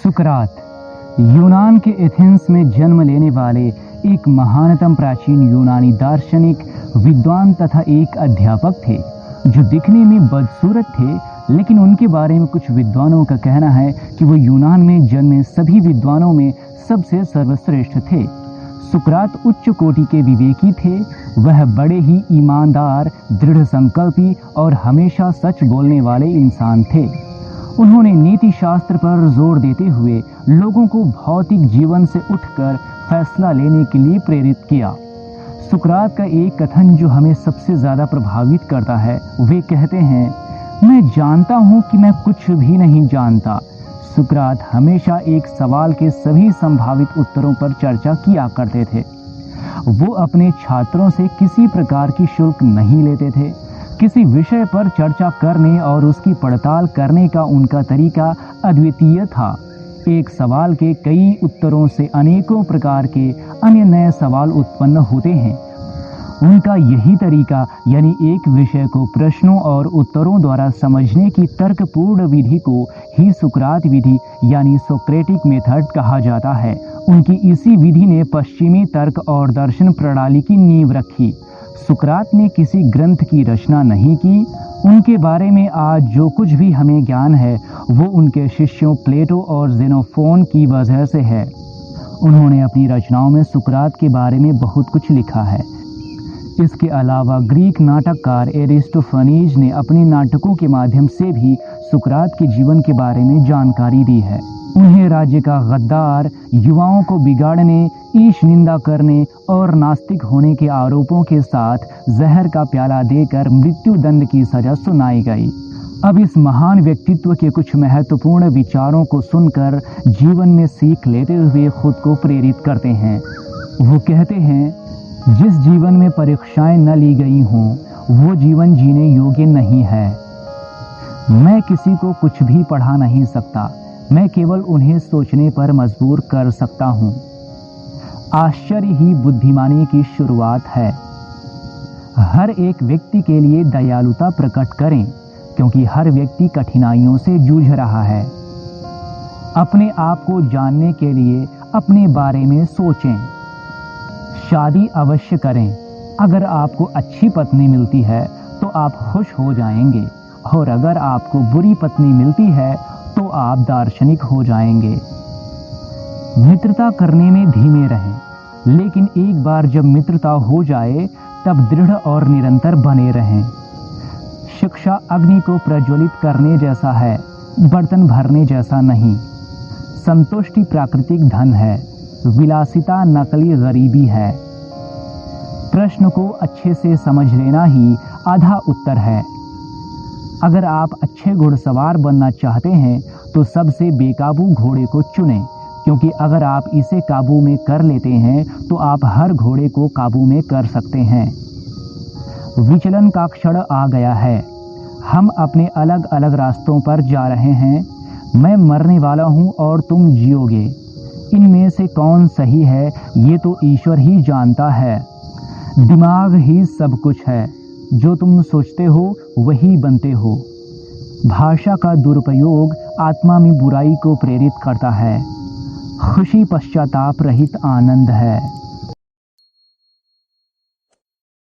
सुकरात यूनान के एथेंस में जन्म लेने वाले एक महानतम प्राचीन यूनानी दार्शनिक, विद्वान तथा एक अध्यापक थे जो दिखने में बदसूरत थे, लेकिन उनके बारे में कुछ विद्वानों का कहना है कि वो यूनान में जन्मे सभी विद्वानों में सबसे सर्वश्रेष्ठ थे। सुकरात उच्च कोटि के विवेकी थे। वह बड़े ही ईमानदार, दृढ़ संकल्पी और हमेशा सच बोलने वाले इंसान थे। उन्होंने नीति शास्त्र पर जोर देते हुए लोगों को भौतिक जीवन से उठकर फैसला लेने के लिए प्रेरित किया। सुकरात का एक कथन जो हमें सबसे ज़्यादा प्रभावित करता है, वे कहते हैं, मैं जानता हूँ कि मैं कुछ भी नहीं जानता। सुकरात हमेशा एक सवाल के सभी संभावित उत्तरों पर चर्चा किया करते थे। वो अपने छात्रों से किसी प्रकार की शुल्क नहीं लेते थे। किसी विषय पर चर्चा करने और उसकी पड़ताल करने का उनका तरीका अद्वितीय था। एक सवाल के कई उत्तरों से अनेकों प्रकार के अन्य नए सवाल उत्पन्न होते हैं। उनका यही तरीका, यानी एक विषय को प्रश्नों और उत्तरों द्वारा समझने की तर्कपूर्ण विधि को ही सुकरात विधि यानी सोक्रेटिक मेथड कहा जाता है। उनकी इसी विधि ने पश्चिमी तर्क और दर्शन प्रणाली की नींव रखी। सुकरात ने किसी ग्रंथ की रचना नहीं की। उनके बारे में आज जो कुछ भी हमें ज्ञान है वो उनके शिष्यों प्लेटो और जेनोफोन की वजह से है। उन्होंने अपनी रचनाओं में सुकरात के बारे में बहुत कुछ लिखा है। इसके अलावा ग्रीक नाटककार एरिस्टोफनीज ने अपने नाटकों के माध्यम से भी सुकरात के जीवन के बारे में जानकारी दी है। उन्हें राज्य का गद्दार, युवाओं को बिगाड़ने, ईश निंदा करने और नास्तिक होने के आरोपों के साथ जहर का प्याला देकर मृत्यु दंड की सजा सुनाई गई। अब इस महान व्यक्तित्व के कुछ महत्वपूर्ण विचारों को सुनकर जीवन में सीख लेते हुए खुद को प्रेरित करते हैं। वो कहते हैं, जिस जीवन में परीक्षाएं न ली गई हों वो जीवन जीने योग्य नहीं है। मैं किसी को कुछ भी पढ़ा नहीं सकता, मैं केवल उन्हें सोचने पर मजबूर कर सकता हूँ। आश्चर्य ही बुद्धिमानी की शुरुआत है। हर एक व्यक्ति के लिए दयालुता प्रकट करें, क्योंकि हर व्यक्ति कठिनाइयों से जूझ रहा है। अपने आप को जानने के लिए अपने बारे में सोचें। शादी अवश्य करें। अगर आपको अच्छी पत्नी मिलती है तो आप खुश हो जाएंगे, और अगर आपको बुरी पत्नी मिलती है तो आप दार्शनिक हो जाएंगे। मित्रता करने में धीमे रहें, लेकिन एक बार जब मित्रता हो जाए तब दृढ़ और निरंतर बने रहें। शिक्षा अग्नि को प्रज्वलित करने जैसा है, बर्तन भरने जैसा नहीं। संतुष्टि प्राकृतिक धन है, विलासिता नकली गरीबी है। प्रश्न को अच्छे से समझ लेना ही आधा उत्तर है। अगर आप अच्छे घुड़सवार बनना चाहते हैं तो सबसे बेकाबू घोड़े को चुनें, क्योंकि अगर आप इसे काबू में कर लेते हैं तो आप हर घोड़े को काबू में कर सकते हैं। विचलन का क्षण आ गया है। हम अपने अलग अलग रास्तों पर जा रहे हैं। मैं मरने वाला हूँ और तुम जियोगे। इनमें से कौन सही है ये तो ईश्वर ही जानता है। दिमाग ही सब कुछ है। जो तुम सोचते हो वही बनते हो। भाषा का दुरुपयोग आत्मा में बुराई को प्रेरित करता है। खुशी पश्चाताप रहित आनंद है।